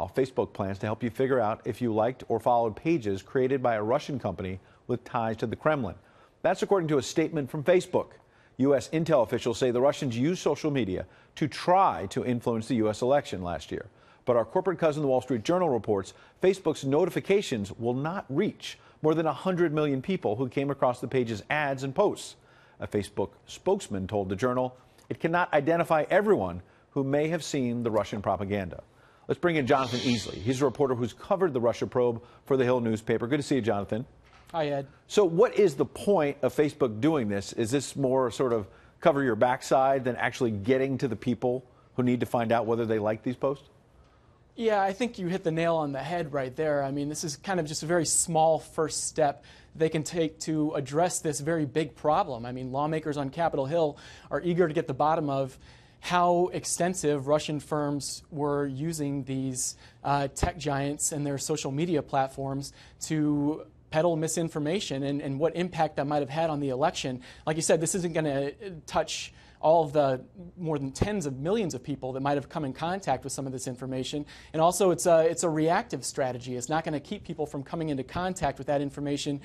Facebook plans to help you figure out if you liked or followed pages created by a Russian company with ties to the Kremlin. That's according to a statement from Facebook. U.S. intel officials say the Russians used social media to try to influence the U.S. election last year. But our corporate cousin, the Wall Street Journal, reports Facebook's notifications will not reach more than 100 million people who came across the page's ads and posts. A Facebook spokesman told the Journal it cannot identify everyone who may have seen the Russian propaganda. Let's bring in Jonathan Easley. He's a reporter who's covered the Russia probe for the Hill newspaper. Good to see you, Jonathan. Hi, Ed. So what is the point of Facebook doing this? Is this more sort of cover your backside than actually getting to the people who need to find out whether they like these posts? Yeah, I think you hit the nail on the head right there. I mean, this is kind of just a very small first step they can take to address this very big problem. I mean, lawmakers on Capitol Hill are eager to get to the bottom of how extensive Russian firms were using these tech giants and their social media platforms to peddle misinformation and what impact that might have had on the election. Like you said, this isn't going to touch all of the more than tens of millions of people that might have come in contact with some of this information. And also, it's a reactive strategy. It's not going to keep people from coming into contact with that information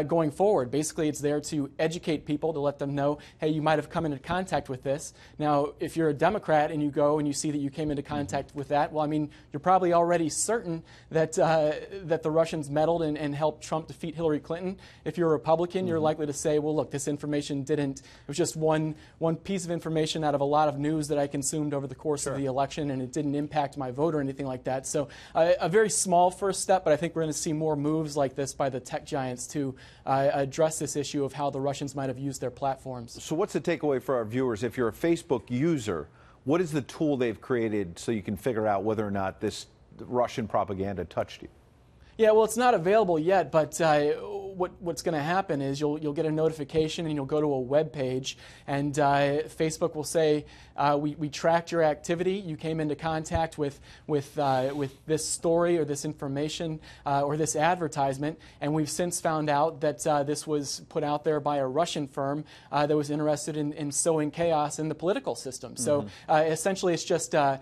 going forward. Basically, it's there to educate people, to let them know, hey, you might have come into contact with this. Now, if you're a Democrat and you go and you see that you came into contact with that, well, I mean, you're probably already certain that that the Russians meddled and helped Trump defeat Hillary Clinton. If you're a Republican, you're likely to say, well, look, this information didn't, it was just one piece of information out of a lot of news that I consumed over the course of the election, and it didn't impact my vote or anything like that. So a very small first step, but I think we're going to see more moves like this by the tech giants to address this issue of how the Russians might have used their platforms. So what's the takeaway for our viewers? If you're a Facebook user, what is the tool they've created so you can figure out whether or not this Russian propaganda touched you? Yeah, well, it's not available yet, but what's going to happen is you'll get a notification and you'll go to a web page, and Facebook will say, we tracked your activity. You came into contact with this story or this information or this advertisement, and we've since found out that this was put out there by a Russian firm that was interested in sowing chaos in the political system. So essentially, it's just a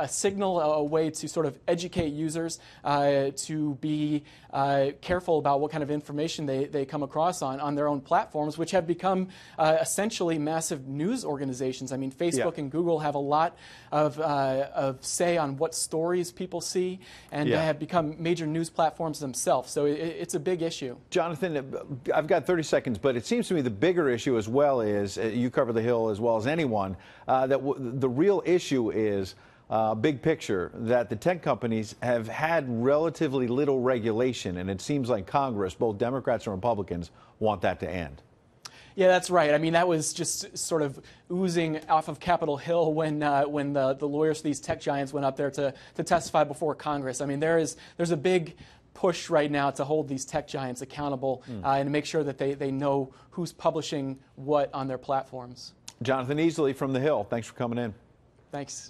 signal, a way to sort of educate users to be careful about what kind of information they come across on their own platforms, which have become essentially massive news organizations. I mean, Facebook and Google have a lot of say on what stories people see, and they have become major news platforms themselves. So it's a big issue. Jonathan, I've got 30 seconds, but it seems to me the bigger issue as well is, you cover the Hill as well as anyone, that the real issue is big picture, that the tech companies have had relatively little regulation, and it seems like Congress, both Democrats and Republicans, want that to end. Yeah, that's right. I mean, that was just sort of oozing off of Capitol Hill when the lawyers for these tech giants went up there to testify before Congress. I mean, there's a big push right now to hold these tech giants accountable and to make sure that they know who's publishing what on their platforms. Jonathan Easley from the Hill, thanks for coming in. Thanks.